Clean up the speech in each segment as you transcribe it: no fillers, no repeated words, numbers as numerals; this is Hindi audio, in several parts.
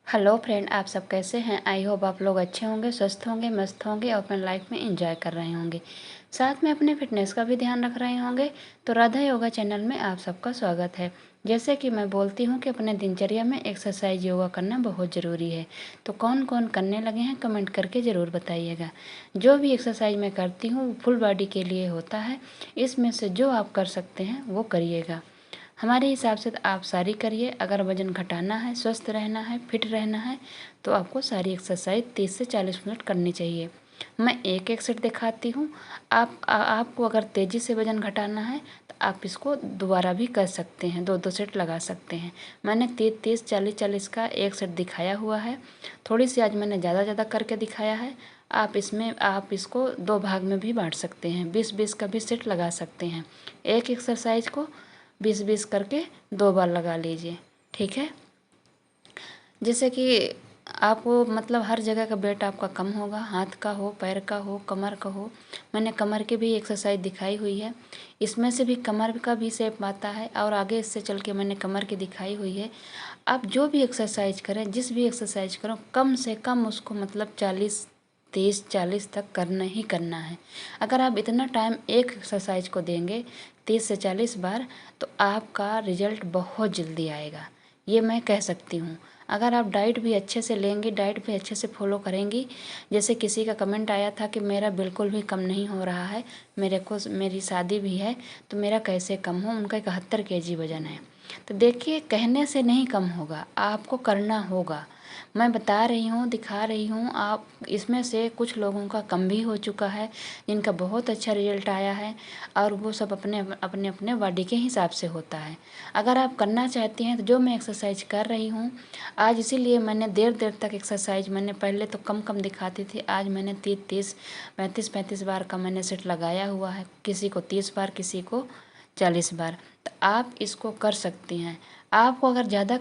हेलो फ्रेंड, आप सब कैसे हैं। आई होप आप लोग अच्छे होंगे, स्वस्थ होंगे, मस्त होंगे और अपने लाइफ में एंजॉय कर रहे होंगे। साथ में अपने फिटनेस का भी ध्यान रख रहे होंगे। तो राधा योगा चैनल में आप सबका स्वागत है। जैसे कि मैं बोलती हूँ कि अपने दिनचर्या में एक्सरसाइज योगा करना बहुत ज़रूरी है। तो कौन कौन करने लगे हैं कमेंट करके ज़रूर बताइएगा। जो भी एक्सरसाइज मैं करती हूँ वो फुल बॉडी के लिए होता है। इसमें से जो आप कर सकते हैं वो करिएगा। हमारे हिसाब से तो आप सारी करिए। अगर वज़न घटाना है, स्वस्थ रहना है, फिट रहना है तो आपको सारी एक्सरसाइज 30 से 40 मिनट करनी चाहिए। मैं एक सेट दिखाती हूँ। आपको अगर तेज़ी से वज़न घटाना है तो आप इसको दोबारा भी कर सकते हैं, दो दो सेट लगा सकते हैं। मैंने 30-30, 40-40 का एक सेट दिखाया हुआ है। थोड़ी सी आज मैंने ज़्यादा करके दिखाया है। आप इसको दो भाग में भी बांट सकते हैं, 20-20 का भी सेट लगा सकते हैं। एक एक्सरसाइज को 20-20 करके दो बार लगा लीजिए, ठीक है। जैसे कि आपको मतलब हर जगह का वेट आपका कम होगा, हाथ का हो, पैर का हो, कमर का हो। मैंने कमर की भी एक्सरसाइज दिखाई हुई है। इसमें से भी कमर का भी शेप आता है और आगे इससे चल के मैंने कमर की दिखाई हुई है। आप जो भी एक्सरसाइज करें, जिस भी एक्सरसाइज करो, कम से कम उसको मतलब 30-40 तक करना ही करना है। अगर आप इतना टाइम एक एक्सरसाइज को देंगे 30 से 40 बार तो आपका रिजल्ट बहुत जल्दी आएगा, ये मैं कह सकती हूँ। अगर आप डाइट भी अच्छे से लेंगी, डाइट भी अच्छे से फॉलो करेंगी। जैसे किसी का कमेंट आया था कि मेरा बिल्कुल भी कम नहीं हो रहा है, मेरी शादी भी है तो मेरा कैसे कम हो। उनका 71 kg वज़न है। तो देखिए, कहने से नहीं कम होगा, आपको करना होगा। मैं बता रही हूँ, दिखा रही हूँ। आप इसमें से कुछ लोगों का कम भी हो चुका है, जिनका बहुत अच्छा रिजल्ट आया है और वो सब अपने अपने अपने बॉडी के हिसाब से होता है। अगर आप करना चाहती हैं तो जो मैं एक्सरसाइज कर रही हूँ आज, इसीलिए मैंने देर देर तक एक्सरसाइज, मैंने पहले तो कम कम दिखाती थी, आज मैंने 30-30, 35-35 बार का मैंने सेट लगाया हुआ है। किसी को 30 बार, किसी को 40 बार। तो आप इसको कर सकती हैं। आपको अगर ज़्यादा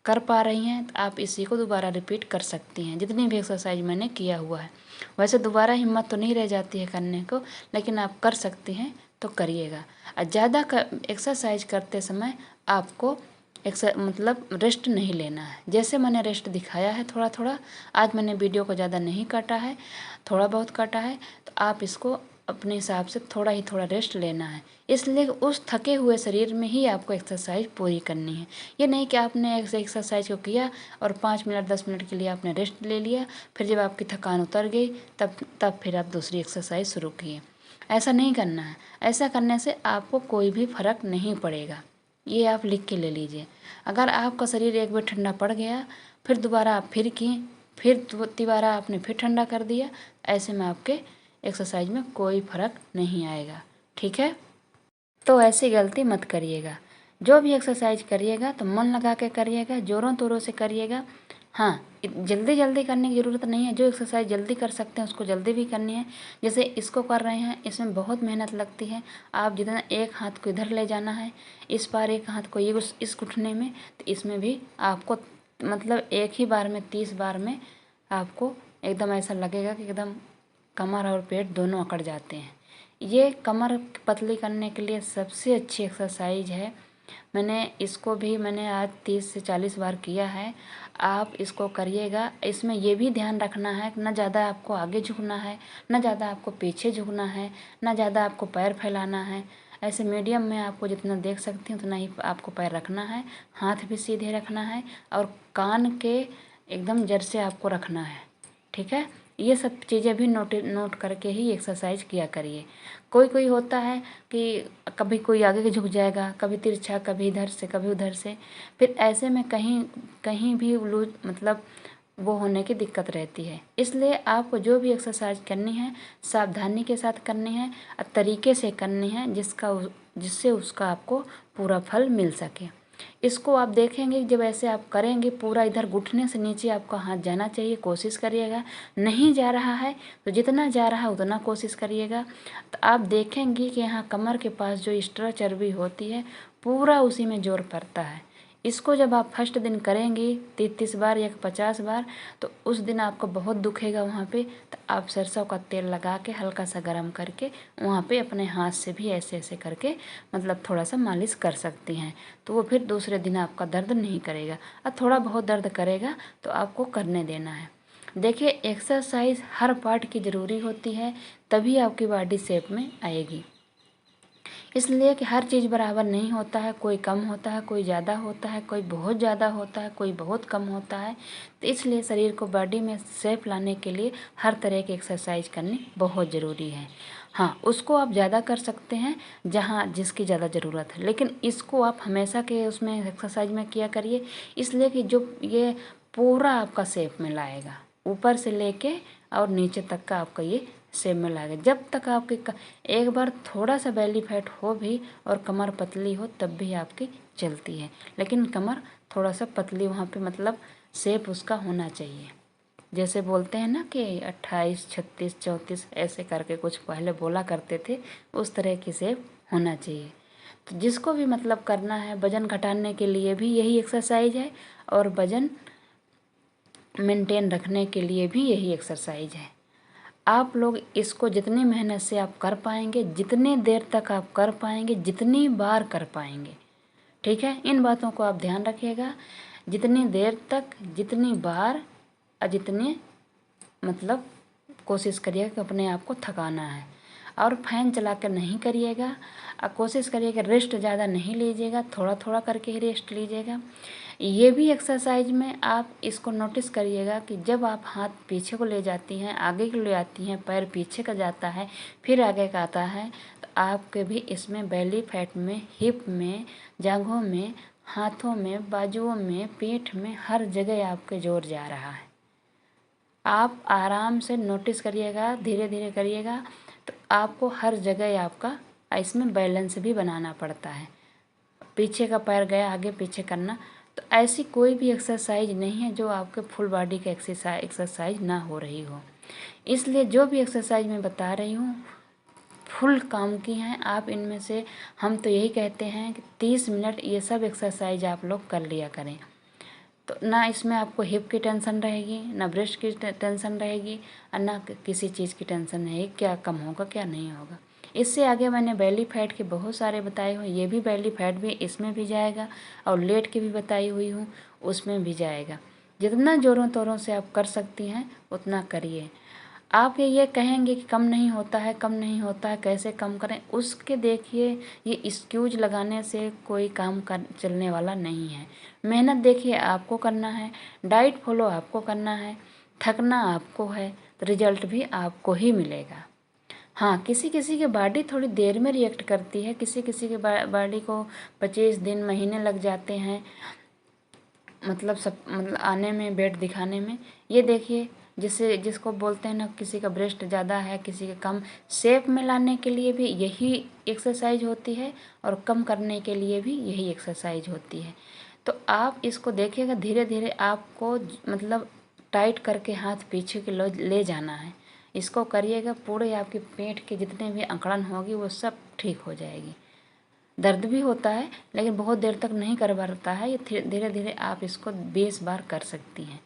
कर पा रही हैं तो आप इसी को दोबारा रिपीट कर सकती हैं, जितनी भी एक्सरसाइज मैंने किया हुआ है। वैसे दोबारा हिम्मत तो नहीं रह जाती है करने को, लेकिन आप कर सकती हैं तो करिएगा। और ज़्यादा एक्सरसाइज करते समय आपको मतलब रेस्ट नहीं लेना है। जैसे मैंने रेस्ट दिखाया है थोड़ा थोड़ा, आज मैंने वीडियो को ज़्यादा नहीं काटा है, थोड़ा बहुत काटा है। तो आप इसको अपने हिसाब से थोड़ा ही थोड़ा रेस्ट लेना है। इसलिए उस थके हुए शरीर में ही आपको एक्सरसाइज पूरी करनी है। ये नहीं कि आपने एक्सरसाइज को किया और 5 मिनट 10 मिनट के लिए आपने रेस्ट ले लिया, फिर जब आपकी थकान उतर गई तब फिर आप दूसरी एक्सरसाइज शुरू किए। ऐसा नहीं करना है। ऐसा करने से आपको कोई भी फर्क नहीं पड़ेगा। ये आप लिख के ले लीजिए। अगर आपका शरीर एक बार ठंडा पड़ गया, फिर दोबारा आप फिर किए, फिर दोबारा आपने फिर ठंडा कर दिया, ऐसे में आपके एक्सरसाइज में कोई फ़र्क नहीं आएगा, ठीक है। तो ऐसी गलती मत करिएगा। जो भी एक्सरसाइज करिएगा तो मन लगा के करिएगा, ज़ोरों तोरों से करिएगा। हाँ, जल्दी जल्दी करने की ज़रूरत नहीं है। जो एक्सरसाइज जल्दी कर सकते हैं उसको जल्दी भी करनी है। जैसे इसको कर रहे हैं, इसमें बहुत मेहनत लगती है। आप जितना एक हाथ को इधर ले जाना है, इस बार एक हाथ को ये इस घुटने में, तो इसमें भी आपको मतलब एक ही बार में 30 बार में आपको एकदम ऐसा लगेगा कि एकदम कमर और पेट दोनों अकड़ जाते हैं। ये कमर पतली करने के लिए सबसे अच्छी एक्सरसाइज है। मैंने आज 30 से 40 बार किया है। आप इसको करिएगा। इसमें ये भी ध्यान रखना है न ज़्यादा आपको आगे झुकना है, न ज़्यादा आपको पीछे झुकना है, न ज़्यादा आपको पैर फैलाना है। ऐसे मीडियम में आपको जितना देख सकती हूँ उतना ही आपको पैर रखना है। हाथ भी सीधे रखना है और कान के एकदम जड़ से आपको रखना है, ठीक है। ये सब चीज़ें भी नोट करके ही एक्सरसाइज किया करिए। कोई कोई होता है कि कभी कोई आगे झुक जाएगा, कभी तिरछा, कभी इधर से कभी उधर से, फिर ऐसे में कहीं कहीं भी लूज मतलब वो होने की दिक्कत रहती है। इसलिए आपको जो भी एक्सरसाइज करनी है सावधानी के साथ करनी है और तरीके से करनी है, जिससे उसका आपको पूरा फल मिल सके। इसको आप देखेंगे जब ऐसे आप करेंगे, पूरा इधर घुटने से नीचे आपका हाथ जाना चाहिए, कोशिश करिएगा। नहीं जा रहा है तो जितना जा रहा है उतना कोशिश करिएगा। तो आप देखेंगे कि यहाँ कमर के पास जो एक्स्ट्रा चर्बी होती है पूरा उसी में जोर पड़ता है। इसको जब आप फर्स्ट दिन करेंगी 30 बार या 50 बार, तो उस दिन आपको बहुत दुखेगा वहाँ पे, तो आप सरसों का तेल लगा के हल्का सा गर्म करके वहाँ पे अपने हाथ से भी ऐसे ऐसे करके मतलब थोड़ा सा मालिश कर सकती हैं। तो वो फिर दूसरे दिन आपका दर्द नहीं करेगा, और थोड़ा बहुत दर्द करेगा तो आपको करने देना है। देखिए, एक्सरसाइज हर पार्ट की ज़रूरी होती है, तभी आपकी बॉडी शेप में आएगी। इसलिए कि हर चीज़ बराबर नहीं होता है, कोई कम होता है, कोई ज़्यादा होता है, कोई बहुत ज़्यादा होता है, कोई बहुत कम होता है। तो इसलिए शरीर को बॉडी में शेप लाने के लिए हर तरह की एक्सरसाइज करनी बहुत ज़रूरी है। हाँ, उसको आप ज़्यादा कर सकते हैं जहाँ जिसकी ज़्यादा ज़रूरत है, लेकिन इसको आप हमेशा के उसमें एक्सरसाइज में किया करिए, इसलिए कि जो ये पूरा आपका शेप में लाएगा, ऊपर से लेके और नीचे तक का आपका ये शेप में लाएगा। जब तक आपकी एक बार थोड़ा सा बेली फैट हो भी और कमर पतली हो तब भी आपकी चलती है, लेकिन कमर थोड़ा सा पतली वहाँ पे मतलब शेप उसका होना चाहिए। जैसे बोलते हैं ना कि 28, 36, 34 ऐसे करके कुछ पहले बोला करते थे, उस तरह की शेप होना चाहिए। तो जिसको भी मतलब करना है, वज़न घटाने के लिए भी यही एक्सरसाइज है और वज़न मेंटेन रखने के लिए भी यही एक्सरसाइज है। आप लोग इसको जितनी मेहनत से आप कर पाएंगे, जितने देर तक आप कर पाएंगे, जितनी बार कर पाएंगे, ठीक है, इन बातों को आप ध्यान रखिएगा। जितनी देर तक, जितनी बार और जितने मतलब कोशिश करिएगा कि अपने आप को थकाना है। और फैन चला कर नहीं करिएगा, और कोशिश करिएगा रेस्ट ज़्यादा नहीं लीजिएगा, थोड़ा थोड़ा करके ही रेस्ट लीजिएगा। ये भी एक्सरसाइज में आप इसको नोटिस करिएगा कि जब आप हाथ पीछे को ले जाती हैं, आगे को ले आती हैं, पैर पीछे का जाता है, फिर आगे का आता है, तो आपके भी इसमें बेली फैट में, हिप में, जांघों में, हाथों में, बाजुओं में, पीठ में, हर जगह आपके जोर जा रहा है। आप आराम से नोटिस करिएगा, धीरे धीरे करिएगा, तो आपको हर जगह आपका इसमें बैलेंस भी बनाना पड़ता है। पीछे का पैर गया, आगे पीछे करना, तो ऐसी कोई भी एक्सरसाइज नहीं है जो आपके फुल बॉडी का एक्सरसाइज ना हो रही हो। इसलिए जो भी एक्सरसाइज मैं बता रही हूँ फुल काम की हैं। आप इनमें से, हम तो यही कहते हैं कि 30 मिनट ये सब एक्सरसाइज आप लोग कर लिया करें, तो ना इसमें आपको हिप की टेंशन रहेगी, ना ब्रेस्ट की टेंशन रहेगी, और ना किसी चीज़ की टेंशन रहेगी क्या कम होगा क्या नहीं होगा। इससे आगे मैंने बेली फैट के बहुत सारे बताए हुए, ये भी बेली फैट भी इसमें भी जाएगा, और लेट की भी बताई हुई हूँ उसमें भी जाएगा। जितना ज़ोरों तोरों से आप कर सकती हैं उतना करिए। आप ये कहेंगे कि कम नहीं होता है, कम नहीं होता है, कैसे कम करें, उसके देखिए ये एक्सक्यूज लगाने से कोई काम कर चलने वाला नहीं है। मेहनत देखिए आपको करना है, डाइट फॉलो आपको करना है, थकना आपको है, तो रिजल्ट भी आपको ही मिलेगा। हाँ, किसी किसी की बॉडी थोड़ी देर में रिएक्ट करती है, किसी किसी की बॉडी को 25 दिन, महीने लग जाते हैं मतलब सब मतलब आने में, वेट दिखाने में। ये देखिए, जिसको बोलते हैं ना, किसी का ब्रेस्ट ज़्यादा है, किसी का कम, शेप में लाने के लिए भी यही एक्सरसाइज होती है और कम करने के लिए भी यही एक्सरसाइज होती है। तो आप इसको देखिएगा, धीरे धीरे आपको मतलब टाइट करके हाथ पीछे के ले जाना है। इसको करिएगा, पूरे आपके पेट के जितने भी अकड़न होगी वो सब ठीक हो जाएगी। दर्द भी होता है लेकिन बहुत देर तक नहीं कर पाता है, ये धीरे धीरे आप इसको 20 बार कर सकती हैं।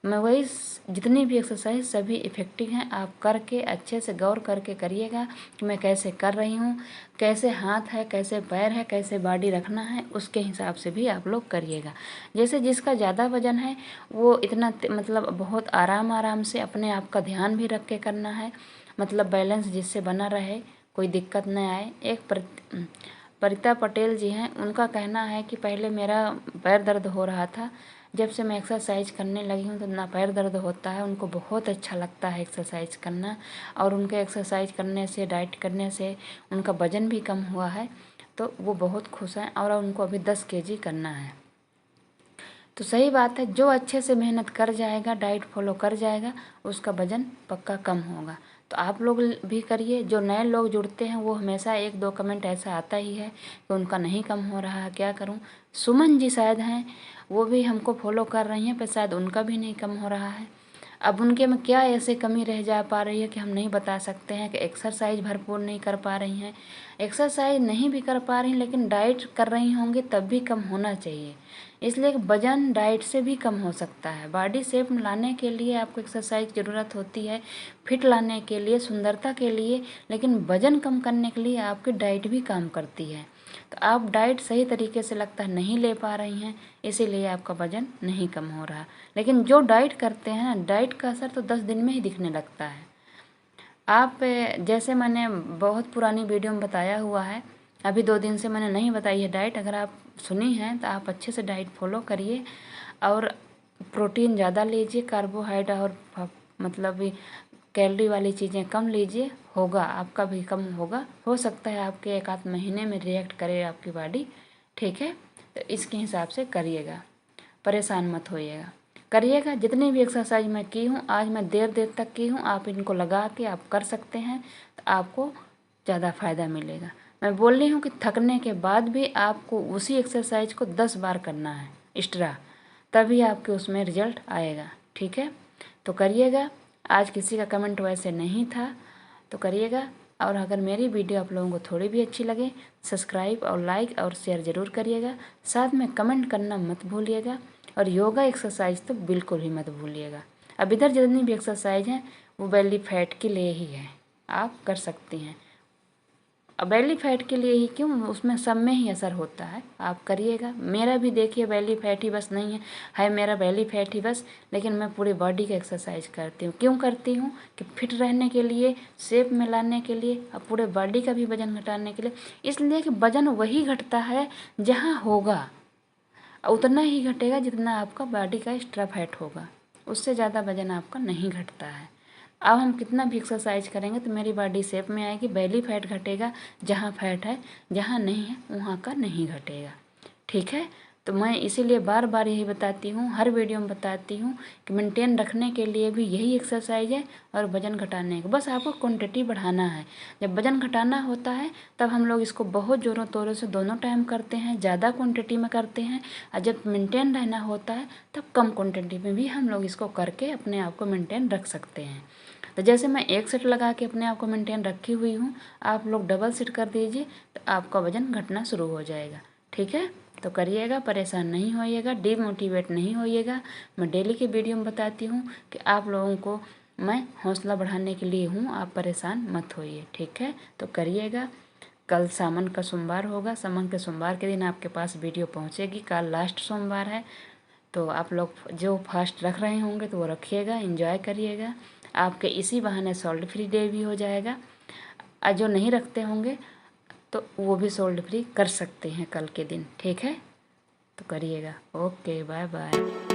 मैं वही जितनी भी एक्सरसाइज सभी इफ़ेक्टिव हैं, आप करके अच्छे से गौर करके करिएगा कि मैं कैसे कर रही हूँ, कैसे हाथ है, कैसे पैर है, कैसे बॉडी रखना है, उसके हिसाब से भी आप लोग करिएगा। जैसे जिसका ज़्यादा वजन है वो इतना मतलब बहुत आराम आराम से अपने आप का ध्यान भी रख के करना है, मतलब बैलेंस जिससे बना रहे, कोई दिक्कत न आए। परिता पटेल जी हैं, उनका कहना है कि पहले मेरा पैर दर्द हो रहा था, जब से मैं एक्सरसाइज करने लगी हूँ तो ना पैर दर्द होता है। उनको बहुत अच्छा लगता है एक्सरसाइज करना, और उनके एक्सरसाइज करने से, डाइट करने से उनका वज़न भी कम हुआ है, तो वो बहुत खुश हैं। और उनको अभी 10 केजी करना है। तो सही बात है, जो अच्छे से मेहनत कर जाएगा, डाइट फॉलो कर जाएगा, उसका वज़न पक्का कम होगा। तो आप लोग भी करिए। जो नए लोग जुड़ते हैं वो हमेशा 1-2 कमेंट ऐसा आता ही है कि उनका नहीं कम हो रहा है, क्या करूं। सुमन जी शायद हैं, वो भी हमको फॉलो कर रही हैं, पर शायद उनका भी नहीं कम हो रहा है। अब उनके में क्या ऐसे कमी रह जा पा रही है कि हम नहीं बता सकते हैं कि एक्सरसाइज भरपूर नहीं कर पा रही हैं। एक्सरसाइज नहीं भी कर पा रही लेकिन डाइट कर रही होंगी तब भी कम होना चाहिए। इसलिए वज़न डाइट से भी कम हो सकता है। बॉडी शेप में लाने के लिए आपको एक्सरसाइज की ज़रूरत होती है, फिट लाने के लिए, सुंदरता के लिए, लेकिन वज़न कम करने के लिए आपकी डाइट भी काम करती है। तो आप डाइट सही तरीके से लगता है नहीं ले पा रही हैं, इसीलिए आपका वज़न नहीं कम हो रहा। लेकिन जो डाइट करते हैं ना, डाइट का असर तो 10 दिन में ही दिखने लगता है। आप जैसे मैंने बहुत पुरानी वीडियो में बताया हुआ है, अभी 2 दिन से मैंने नहीं बताई है डाइट। अगर आप सुनी है तो आप अच्छे से डाइट फॉलो करिए और प्रोटीन ज़्यादा लीजिए, कार्बोहाइड्रेट और मतलब कैलोरी वाली चीज़ें कम लीजिए, होगा आपका भी कम होगा। हो सकता है आपके 1 आध महीने में रिएक्ट करे आपकी बॉडी, ठीक है। तो इसके हिसाब से करिएगा, परेशान मत होइएगा, करिएगा। जितनी भी एक्सरसाइज मैं की हूँ आज, मैं देर तक की हूँ, आप इनको लगा के आप कर सकते हैं तो आपको ज़्यादा फ़ायदा मिलेगा। मैं बोल रही हूँ कि थकने के बाद भी आपको उसी एक्सरसाइज को 10 बार करना है एक्स्ट्रा, तभी आपके उसमें रिजल्ट आएगा, ठीक है। तो करिएगा। आज किसी का कमेंट वैसे नहीं था तो करिएगा। और अगर मेरी वीडियो आप लोगों को थोड़ी भी अच्छी लगे, सब्सक्राइब और लाइक और शेयर ज़रूर करिएगा। साथ में कमेंट करना मत भूलिएगा। और योगा एक्सरसाइज तो बिल्कुल ही मत भूलिएगा। अब इधर जितनी भी एक्सरसाइज हैं वो बेली फैट के लिए ही है, आप कर सकती हैं। अब बेली फैट के लिए ही क्यों, उसमें सब में ही असर होता है, आप करिएगा। मेरा भी देखिए बेली फैट ही बस नहीं है मेरा बेली फैट ही बस, लेकिन मैं पूरी बॉडी का एक्सरसाइज करती हूँ। क्यों करती हूँ कि फिट रहने के लिए, शेप में लाने के लिए और पूरे बॉडी का भी वजन घटाने के लिए। इसलिए कि वजन वही घटता है जहाँ होगा, उतना ही घटेगा जितना आपका बॉडी का एक्स्ट्रा फैट होगा, उससे ज़्यादा वजन आपका नहीं घटता है। अब हम कितना भी एक्सरसाइज करेंगे तो मेरी बॉडी शेप में आएगी, बेली फैट घटेगा जहाँ फैट है, जहाँ नहीं है वहाँ का नहीं घटेगा, ठीक है। तो मैं इसीलिए बार बार यही बताती हूँ, हर वीडियो में बताती हूँ कि मेंटेन रखने के लिए भी यही एक्सरसाइज है और वज़न घटाने का बस आपको क्वांटिटी बढ़ाना है। जब वज़न घटाना होता है तब हम लोग इसको बहुत ज़ोरों तोरों से दोनों टाइम करते हैं, ज़्यादा क्वांटिटी में करते हैं। और जब मेंटेन रहना होता है तब कम क्वांटिटी में भी हम लोग इसको करके अपने आप को मेंटेन रख सकते हैं। तो जैसे मैं 1 सेट लगा के अपने आप को मेंटेन रखी हुई हूँ, आप लोग डबल सेट कर दीजिए तो आपका वज़न घटना शुरू हो जाएगा, ठीक है। तो करिएगा, परेशान नहीं होइएगा, डीमोटिवेट नहीं होइएगा। मैं डेली की वीडियो में बताती हूँ कि आप लोगों को मैं हौसला बढ़ाने के लिए हूँ, आप परेशान मत होइए, ठीक है। तो करिएगा। कल सावन का सोमवार होगा, सावन के सोमवार के दिन आपके पास वीडियो पहुँचेगी। कल लास्ट सोमवार है, तो आप लोग जो फास्ट रख रहे होंगे तो वो रखिएगा, एंजॉय करिएगा। आपके इसी बहाने सॉल्ट फ्री डे भी हो जाएगा। और जो नहीं रखते होंगे तो वो भी सोल्ड फ्री कर सकते हैं कल के दिन, ठीक है। तो करिएगा। Okay, bye bye.